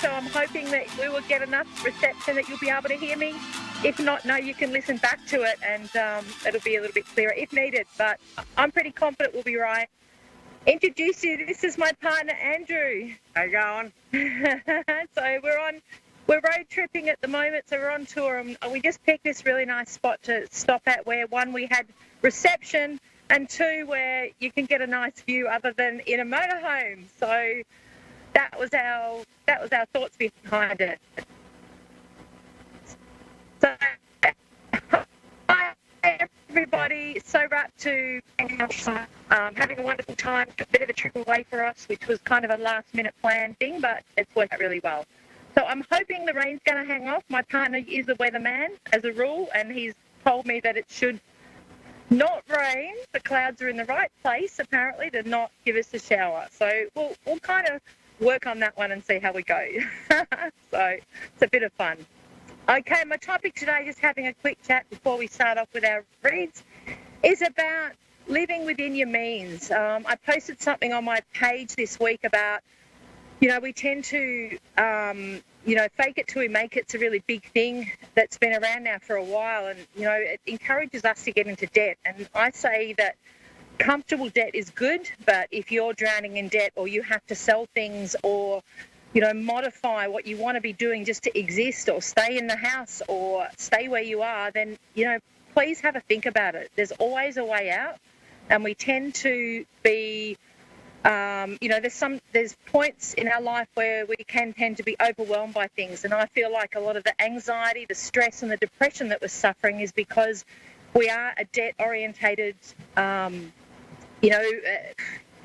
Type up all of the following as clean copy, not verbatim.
so I'm hoping that we will get enough reception that you'll be able to hear me. If not, no, you can listen back to it and it'll be a little bit clearer if needed, but I'm pretty confident we'll be right. Introduce you, this is my partner, Andrew. How you going? So we're road tripping at the moment, so we're on tour, and we just picked this really nice spot to stop at where, one, we had reception, and two, where you can get a nice view other than in a motorhome. So that was our thoughts behind it. So hi everybody, so wrapped to having a wonderful time, a bit of a trip away for us, which was kind of a last minute planned thing, but it's worked out really well. So I'm hoping the rain's going to hang off. My partner is a weatherman as a rule, and he's told me that it should not rain. The clouds are in the right place, apparently, to not give us a shower. So we'll kind of work on that one and see how we go. So it's a bit of fun. Okay, my topic today, just having a quick chat before we start off with our reads, is about living within your means. I posted something on my page this week about, we tend to, fake it till we make it's a really big thing that's been around now for a while, and, it encourages us to get into debt. And I say that comfortable debt is good, but if you're drowning in debt, or you have to sell things, or modify what you want to be doing just to exist, or stay in the house, or stay where you are, then, please have a think about it. There's always a way out, and we tend to be, there's points in our life where we can tend to be overwhelmed by things, and I feel like a lot of the anxiety, the stress, and the depression that we're suffering is because we are a debt-orientated, how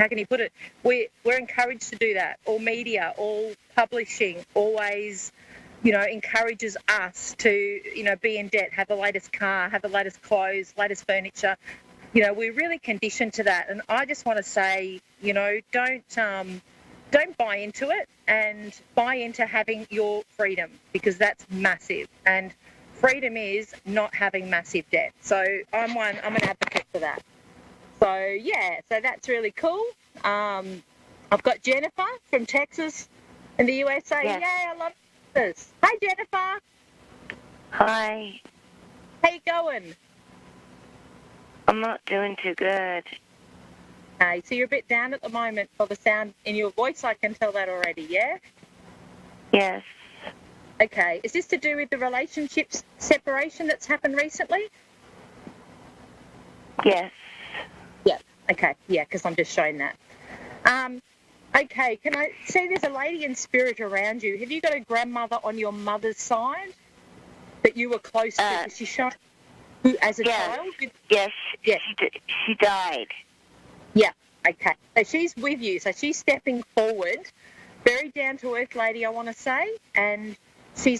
can you put it? We're encouraged to do that. All media, all publishing always, encourages us to, be in debt, have the latest car, have the latest clothes, latest furniture. We're really conditioned to that. And I just want to say, don't buy into it, and buy into having your freedom, because that's massive. And freedom is not having massive debt. So I'm an advocate for that. So, so that's really cool. I've got Jennifer from Texas in the USA. Yes. Yeah, I love this. Hi, Jennifer. Hi. How you going? I'm not doing too good. Okay, so you're a bit down at the moment for the sound in your voice. I can tell that already, yeah? Yes. Okay. Is this to do with the relationship separation that's happened recently? Yes. Yeah. Okay. Yeah, because I'm just showing that. Okay. Can I see there's a lady in spirit around you? Have you got a grandmother on your mother's side that you were close to? Because she showed you as a child. Yes. Yes. She died. Yeah. Okay. So she's with you. So she's stepping forward. Very down to earth lady, I want to say, and she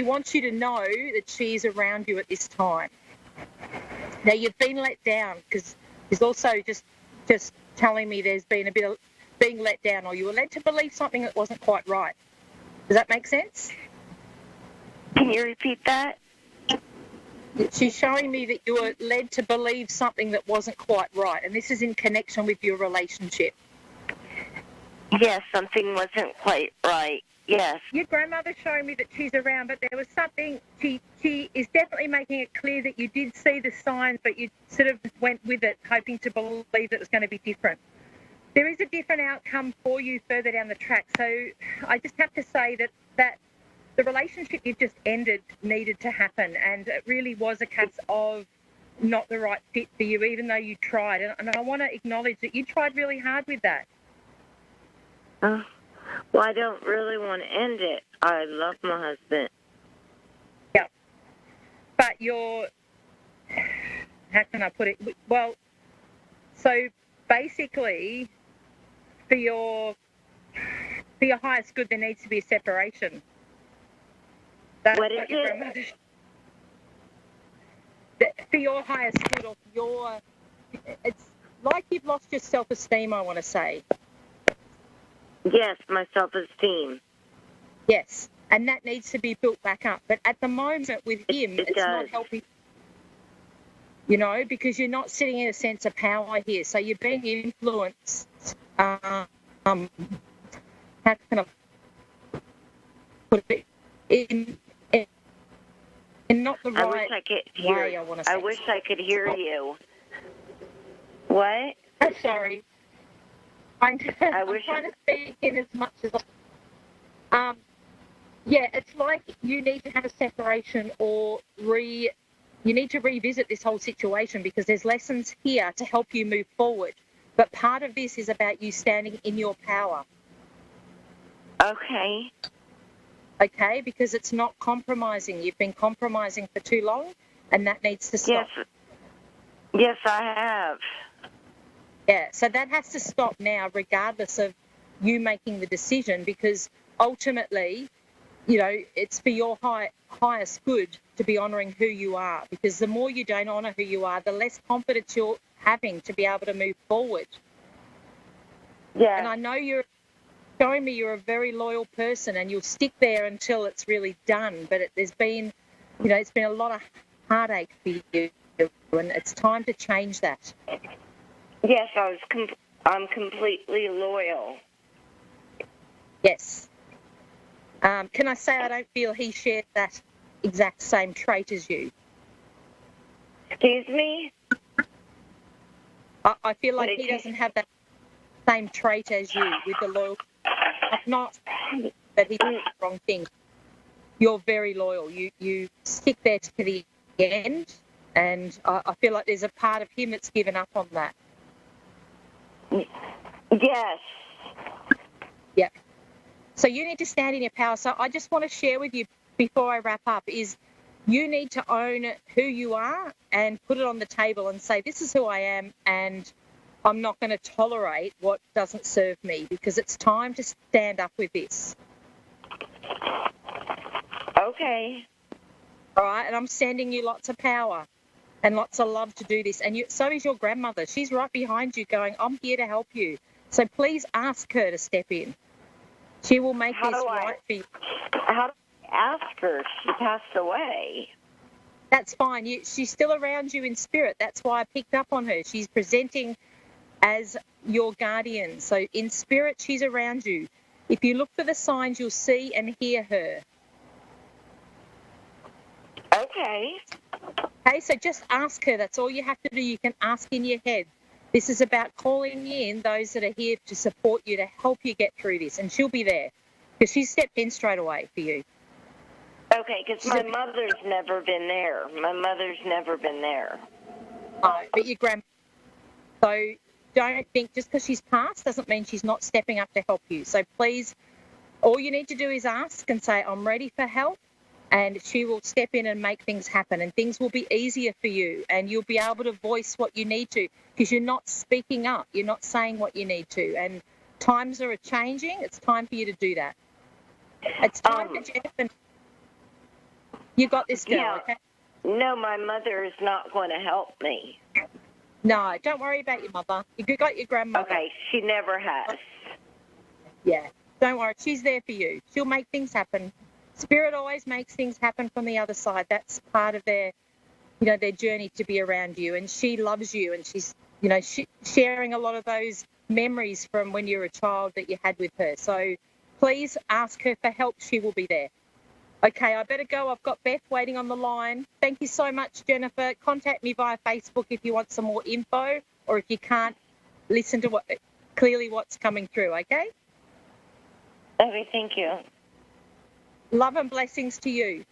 wants you to know that she's around you at this time. Now you've been let down, because she's also just telling me there's been a bit of being let down, or you were led to believe something that wasn't quite right. Does that make sense? Can you repeat that? She's showing me that you were led to believe something that wasn't quite right, and this is in connection with your relationship. Yes, something wasn't quite right. Yes. Your grandmother's showing me that she's around, but there was something, she is definitely making it clear that you did see the signs, but you sort of went with it, hoping to believe that it was going to be different. There is a different outcome for you further down the track. So I just have to say that the relationship you just ended needed to happen, and it really was a case of not the right fit for you, even though you tried. And I want to acknowledge that you tried really hard with that. Well, I don't really want to end it. I love my husband. Yeah. But how can I put it? Well, so basically, for your highest good, there needs to be a separation. That's what is it? For your highest good, or it's like you've lost your self-esteem, I want to say. Yes, my self-esteem. Yes, and that needs to be built back up. But at the moment with him, it's not helping, because you're not sitting in a sense of power here. So you're being influenced. How can I put it in not the I wish right I could hear. way, I want to say. I wish I could hear you. What? Sorry. I'm trying to speak in as much as yeah, it's like you need to have a separation or you need to revisit this whole situation because there's lessons here to help you move forward. But part of this is about you standing in your power. Okay. Okay? Because it's not compromising. You've been compromising for too long, and that needs to stop. Yes, I have. Yeah, so that has to stop now, regardless of you making the decision, because ultimately, you know, it's for your highest good to be honouring who you are, because the more you don't honour who you are, the less confidence you're having to be able to move forward. Yeah. And I know you're showing me you're a very loyal person and you'll stick there until it's really done, but there's been, you know, it's been a lot of heartache for you, and it's time to change that. Yes, I'm completely loyal. Yes. Can I say I don't feel he shares that exact same trait as you? Excuse me? I feel like he doesn't have that same trait as you with the loyalty. Not that he does the wrong thing. You're very loyal. You stick there to the end, and I feel like there's a part of him that's given up on that. Yes. Yeah. So you need to stand in your power. So I just want to share with you before I wrap up is you need to own who you are and put it on the table and say, this is who I am and I'm not going to tolerate what doesn't serve me, because it's time to stand up with this. Okay. All right. And I'm sending you lots of power and lots of love to do this. And so is your grandmother. She's right behind you going, I'm here to help you. So please ask her to step in. She will make this right for you. How do I ask her? She passed away. That's fine. She's still around you in spirit. That's why I picked up on her. She's presenting as your guardian. So in spirit, she's around you. If you look for the signs, you'll see and hear her. Okay. Okay, so just ask her. That's all you have to do. You can ask in your head. This is about calling in those that are here to support you, to help you get through this. And she'll be there because she stepped in straight away for you. Okay, because my mother's never been there. My mother's never been there. Oh, but your grandma. So don't think just because she's passed doesn't mean she's not stepping up to help you. So please, all you need to do is ask and say, I'm ready for help. And she will step in and make things happen, and things will be easier for you, and you'll be able to voice what you need to, because you're not speaking up, you're not saying what you need to, and times are changing. It's time for you to do that. It's time for Jennifer. You got this, girl. Yeah. Okay? No, my mother is not going to help me. No, don't worry about your mother. You got your grandmother. Okay, she never has. Yeah, don't worry. She's there for you. She'll make things happen. Spirit always makes things happen from the other side. That's part of their, you know, their journey to be around you. And she loves you, and she's, you know, sharing a lot of those memories from when you were a child that you had with her. So please ask her for help. She will be there. Okay, I better go. I've got Beth waiting on the line. Thank you so much, Jennifer. Contact me via Facebook if you want some more info, or if you can't listen to what's coming through, okay? Okay, thank you. Love and blessings to you.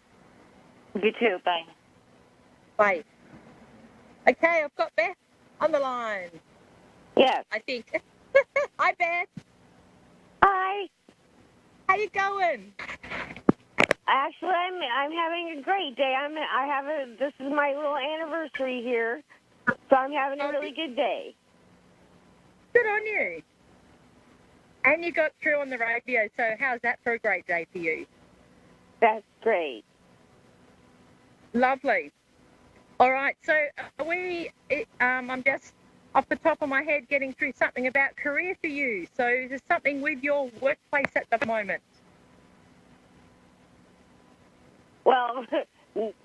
You too. Bye. Bye. Okay, I've got Beth on the line. Yes. I think. Hi, Beth. Hi. How you going? Actually, I'm having a great day. This is my little anniversary here, so I'm having a really good day. Good on you. And you got through on the radio, so how's that for a great day for you? That's great. Lovely. All right, so I'm just off the top of my head getting through something about career for you. So is there something with your workplace at the moment? Well,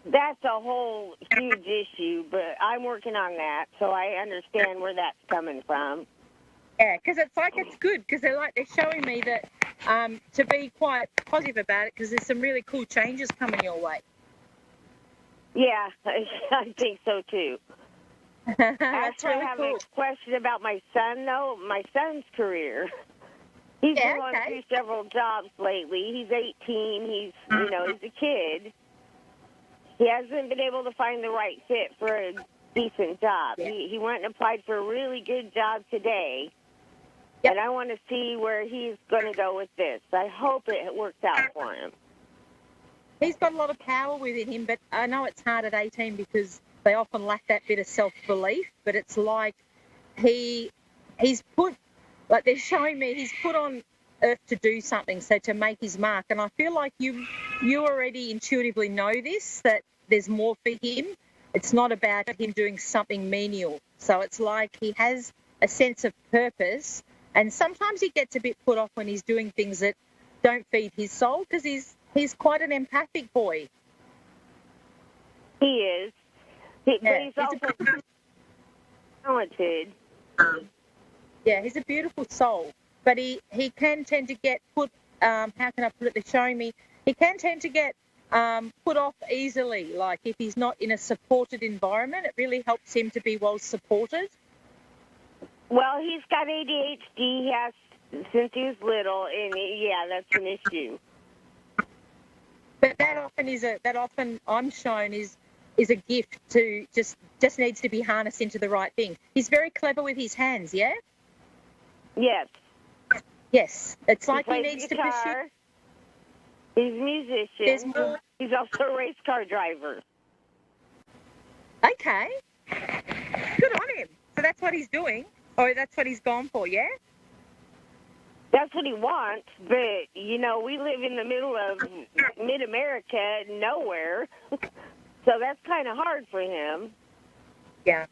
that's a whole huge issue, but I'm working on that, so I understand where that's coming from. Yeah, because it's like it's good, because they're showing me that to be quite positive about it because there's some really cool changes coming your way. Yeah, I think so too. That's Actually, really I have cool. a question about my son, though. My son's career. He's been going through several jobs lately. He's 18. He's a kid. He hasn't been able to find the right fit for a decent job. Yeah. He went and applied for a really good job today. Yep. And I want to see where he's going to go with this. I hope it works out for him. He's got a lot of power within him, but I know it's hard at 18 because they often lack that bit of self-belief. But it's like he's put, like they're showing me, he's put on earth to do something, so to make his mark. And I feel like you already intuitively know this, that there's more for him. It's not about him doing something menial. So it's like he has a sense of purpose, and sometimes he gets a bit put off when he's doing things that don't feed his soul because he's quite an empathic boy. He is. But Yeah, he's also talented. Yeah, he's a beautiful soul, but he can tend to get put, how can I put it, they're showing me, he can tend to get put off easily. Like if he's not in a supported environment, it really helps him to be well supported. Well, he's got ADHD. He has since he was little, and yeah, that's an issue. But that often I'm shown is a gift to just needs to be harnessed into the right thing. He's very clever with his hands, yeah? Yes. Yes. It's like he plays needs guitar. to pursue. He's a musician. There's more. He's also a race car driver. Okay. Good on him. So that's what he's doing. Or that's what he's gone for, yeah? That's what he wants, but, we live in the middle of mid-America, nowhere, so that's kind of hard for him. Yeah.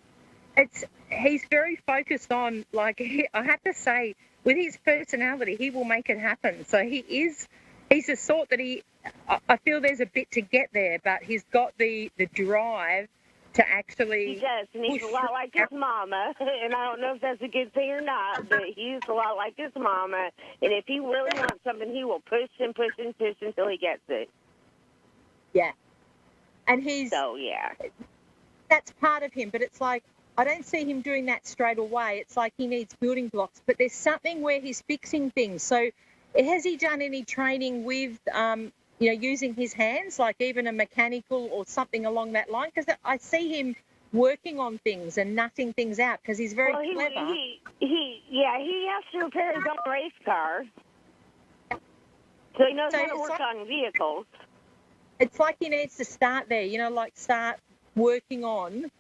He's very focused on, like, I have to say, with his personality, he will make it happen. So he's the sort that I feel there's a bit to get there, but he's got the drive to actually... He does, and he's a lot like his mama, and I don't know if that's a good thing or not, but he's a lot like his mama, and if he really wants something, he will push and push and push until he gets it. Yeah. And So, yeah. That's part of him, but it's like, I don't see him doing that straight away. It's like he needs building blocks, but there's something where he's fixing things. So has he done any training with... using his hands, like even a mechanical or something along that line? Because I see him working on things and nutting things out because he's very clever. He has to repair his own race car. So he knows how to work on vehicles. It's like he needs to start there, start working on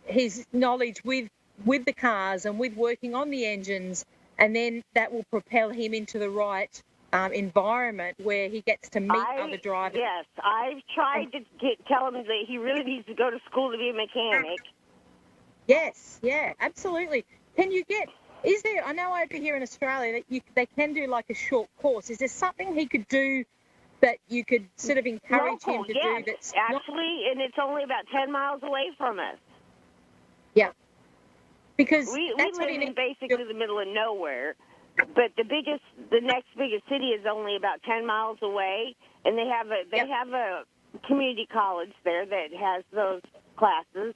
his knowledge with the cars and with working on the engines, and then that will propel him into the right environment where he gets to meet other drivers. Yes, I've tried to tell him that he really needs to go to school to be a mechanic. Yes, yeah, absolutely. Is there, I know over here in Australia that they can do like a short course. Is there something he could do that you could sort of encourage him to do? That's actually, and it's only about 10 miles away from us. Yeah. Because we live in basically the middle of nowhere. But the next biggest city is only about 10 miles away, and they have a community college there that has those classes.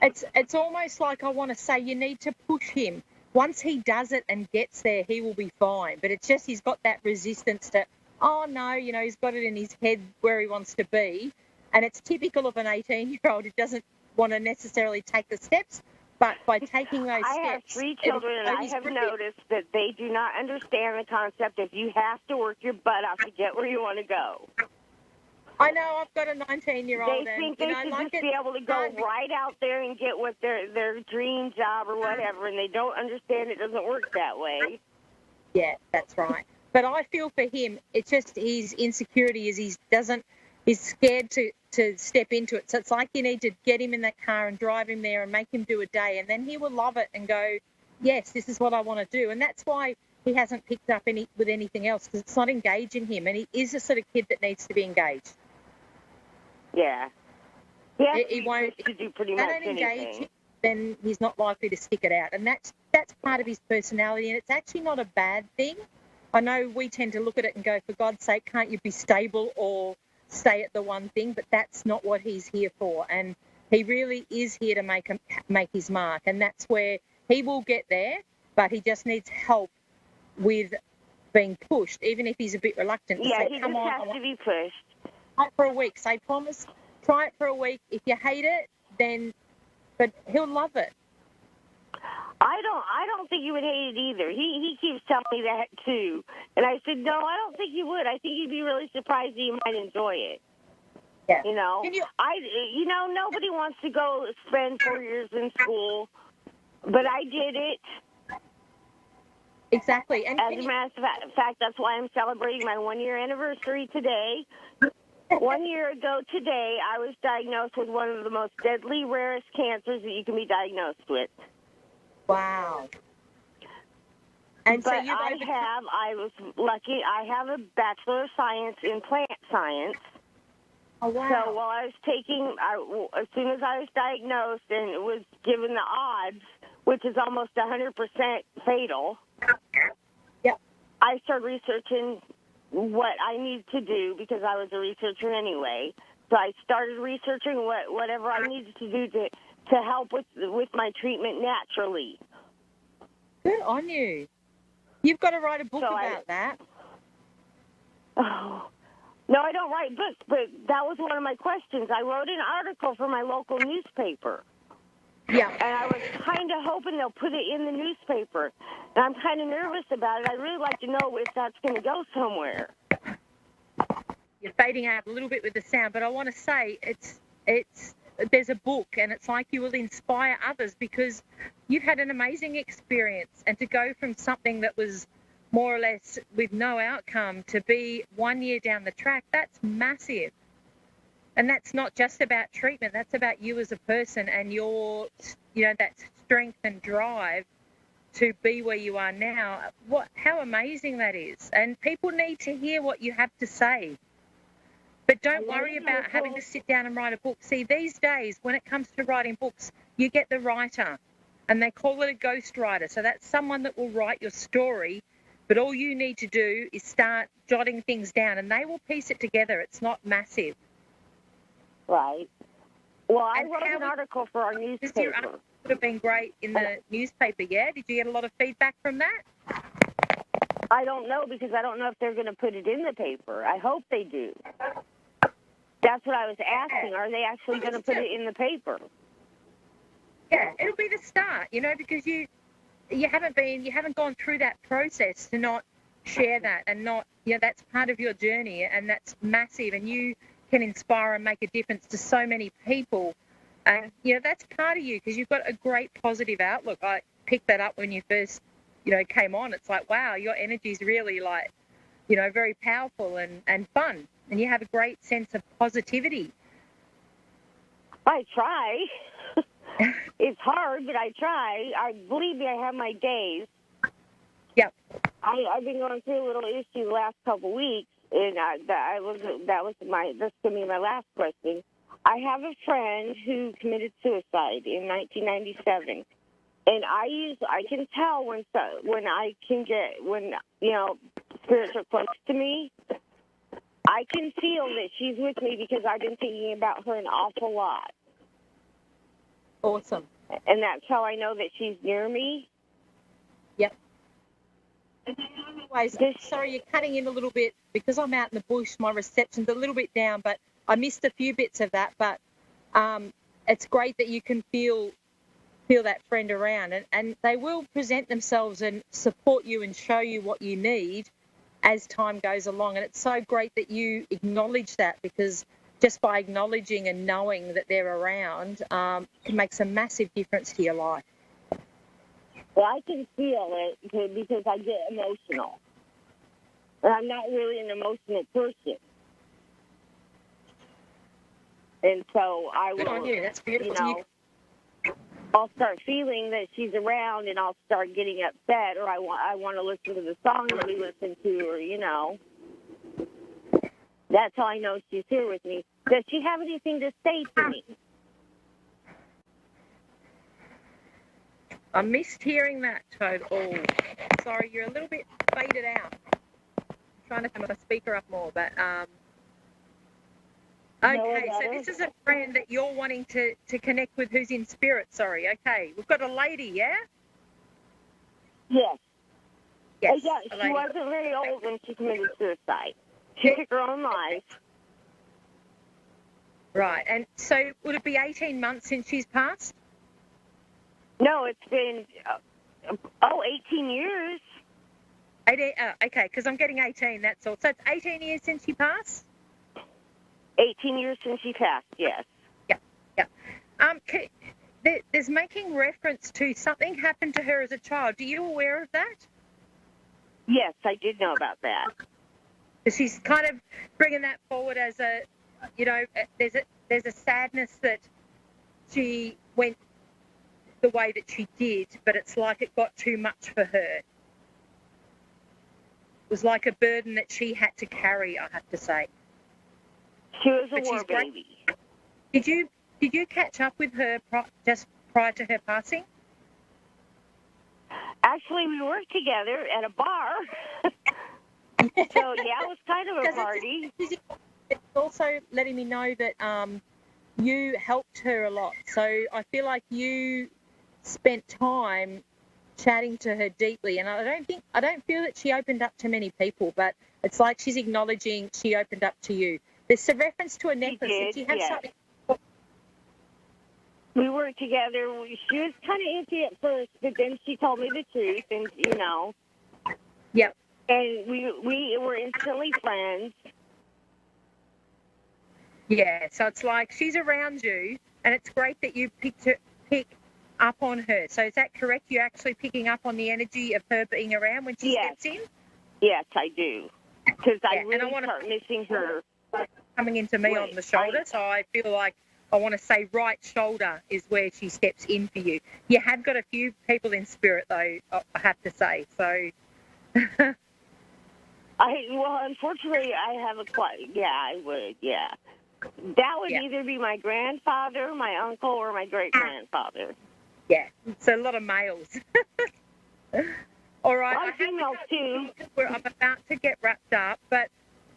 It's almost like I want to say you need to push him. Once he does it and gets there, he will be fine. But it's just he's got that resistance to, oh no, he's got it in his head where he wants to be, and it's typical of an 18-year-old who doesn't want to necessarily take the steps. But by taking those steps... I have 3 children, and I have noticed that they do not understand the concept of you have to work your butt off to get where you want to go. I know, I've got a 19-year-old. They think they should just be able to go right out there and get what their dream job or whatever, and they don't understand it doesn't work that way. Yeah, that's right. But I feel for him, it's just his insecurity is he's scared to step into it. So it's like you need to get him in that car and drive him there and make him do a day, and then he will love it and go, yes, this is what I want to do. And that's why he hasn't picked up with anything else, because it's not engaging him, and he is the sort of kid that needs to be engaged. Yeah. He won't to do pretty much anything. Engage him, then he's not likely to stick it out. And that's that's part of his personality, and it's actually not a bad thing. I know we tend to look at it and go, for God's sake, can't you be stable or stay at the one thing? But that's not what he's here for. And he really is here to make his mark. And that's where he will get there, but he just needs help with being pushed, even if he's a bit reluctant to say, he come just on. has to be pushed. Try it for a week. Say, promise, try it for a week. If you hate it, then, but he'll love it. I don't think you would hate it either. He keeps telling me that too. And I said, no, I don't think you would. I think you'd be really surprised that you might enjoy it. Yeah. You know, nobody wants to go spend 4 years in school, but I did it. Exactly. And as a matter of fact, that's why I'm celebrating my 1 year anniversary today. 1 year ago today, I was diagnosed with one of the most deadly, rarest cancers that you can be diagnosed with. Wow. And but so you've I was lucky. I have a Bachelor of Science in Plant Science. Oh, wow. So while I was as soon as I was diagnosed and it was given the odds, which is almost 100% fatal, yep. I started researching what I needed to do because I was a researcher anyway. So I started researching whatever I needed to do to help with my treatment naturally. Good on you. You've got to write a book about that. Oh. No, I don't write books, but that was one of my questions. I wrote an article for my local newspaper. Yeah. And I was kind of hoping they'll put it in the newspaper. And I'm kind of nervous about it. I'd really like to know if that's going to go somewhere. You're fading out a little bit with the sound, but I want to say there's a book, and it's like you will inspire others because you've had an amazing experience, and to go from something that was more or less with no outcome to be 1 year down the track, that's massive. And that's not just about treatment, that's about you as a person and your, that strength and drive to be where you are now. How amazing that is. And people need to hear what you have to say. But don't worry about having to sit down and write a book. See, these days, when it comes to writing books, you get the writer, and they call it a ghostwriter. So that's someone that will write your story, but all you need to do is start jotting things down, and they will piece it together. It's not massive. Right. Well, I wrote an article for our newspaper. Your article would have been great in the newspaper, yeah? Did you get a lot of feedback from that? I don't know, because I don't know if they're going to put it in the paper. I hope they do. That's what I was asking. Are they actually going to put it in the paper? Yeah, it'll be the start, because you haven't gone through that process to not share that and not, that's part of your journey, and that's massive, and you can inspire and make a difference to so many people. And, that's part of you because you've got a great positive outlook. I picked that up when you first, came on. It's like, wow, your energy is really like, very powerful and fun. And you have a great sense of positivity. I try. It's hard, but I try. Believe me, I have my days. Yep. I've been going through a little issue the last couple of weeks, and that's going to be my last question. I have a friend who committed suicide in 1997, and I can tell when spirits are close to me. I can feel that she's with me because I've been thinking about her an awful lot. Awesome. And that's how I know that she's near me. Yep. Anyways, sorry, you're cutting in a little bit because I'm out in the bush. My reception's a little bit down, but I missed a few bits of that. But it's great that you can feel that friend around, and they will present themselves and support you and show you what you need as time goes along. And it's so great that you acknowledge that, because just by acknowledging and knowing that they're around, it makes a massive difference to your life. Well, I can feel it because I get emotional. And I'm not really an emotional person. And so I will, Good on you. That's beautiful. I'll start feeling that she's around, and I'll start getting upset, or I want to listen to the song that we listen to, or, That's how I know she's here with me. Does she have anything to say to me? I missed hearing that, Toad. Oh, sorry, you're a little bit faded out. I'm trying to turn my speaker up more, but okay, so this is a friend that you're wanting to connect with who's in spirit, sorry. Okay, we've got a lady, yeah? Yes. Yes. Yeah, she wasn't very old when she committed suicide. She took her own life. Right, and so would it be 18 months since she's passed? No, it's been, 18 years. 18, okay, because I'm getting 18, that's all. So it's 18 years since she passed? 18 years since she passed, yes. Yeah. There's making reference to something happened to her as a child. Are you aware of that? Yes, I did know about that. She's kind of bringing that forward as a, there's a sadness that she went the way that she did, but it's like it got too much for her. It was like a burden that she had to carry, I have to say. She was a war baby. Did you catch up with her just prior to her passing? Actually, we worked together at a bar. So, yeah, it was kind of a party. It's also letting me know that you helped her a lot. So I feel like you spent time chatting to her deeply. And I don't feel that she opened up to many people, but it's like she's acknowledging she opened up to you. There's a reference to a necklace. Did you have something? We worked together. She was kind of iffy at first, but then she told me the truth, and Yep. And we were instantly friends. Yeah. So it's like she's around you, and it's great that you pick up on her. So is that correct? You're actually picking up on the energy of her being around when she steps in? Yes, I do. Because I really start missing her. Coming into me on the shoulder, so I feel like I want to say right shoulder is where she steps in for you. You have got a few people in spirit, though, I have to say. So, unfortunately, I have I would, yeah. That would either be my grandfather, my uncle, or my great-grandfather. Yeah, it's a lot of males. All right. A lot of females, too. I'm about to get wrapped up, but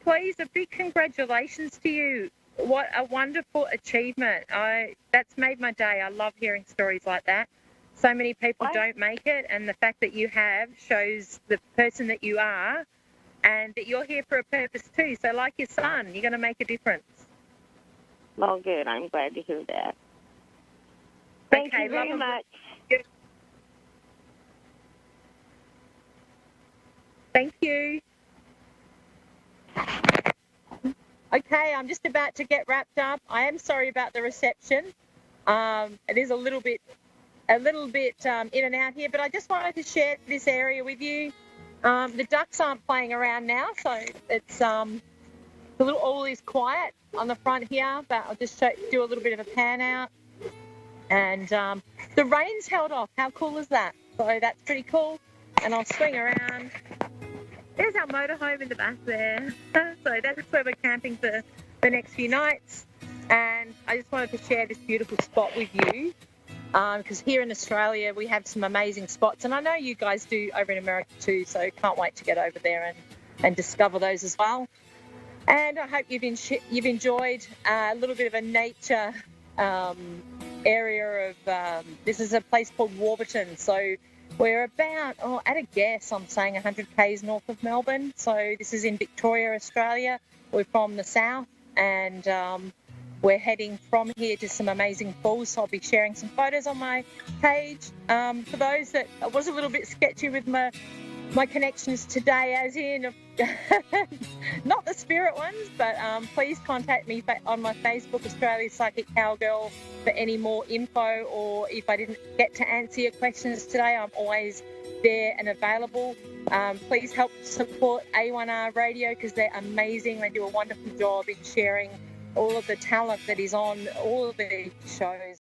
please, a big congratulations to you. What a wonderful achievement. That's made my day. I love hearing stories like that. So many people don't make it, and the fact that you have shows the person that you are and that you're here for a purpose too. So like your son, you're going to make a difference. Well, good. I'm glad to hear that. Thank you very much. Thank you. Okay, I'm just about to get wrapped up. I am sorry about the reception. It is a little bit in and out here, but I just wanted to share this area with you. The ducks aren't playing around now, so it's all is quiet on the front here, but I'll just do a little bit of a pan out. And the rain's held off. How cool is that? So that's pretty cool. And I'll swing around. There's our motorhome in the back there. So that's where we're camping for the next few nights. And I just wanted to share this beautiful spot with you because here in Australia we have some amazing spots. And I know you guys do over in America too, so can't wait to get over there and discover those as well. And I hope you've enjoyed a little bit of a nature area of, this is a place called Warburton. So we're about, at a guess, I'm saying 100 k's north of Melbourne. So this is in Victoria, Australia. We're from the south, and we're heading from here to some amazing falls. So I'll be sharing some photos on my page. For those that I was a little bit sketchy with my connections today, as in not the spirit ones, but please contact me on my Facebook, Australia's Psychic Cowgirl, for any more info, or if I didn't get to answer your questions today, I'm always there and available. Please help support A1R Radio because they're amazing. They do a wonderful job in sharing all of the talent that is on all of the shows.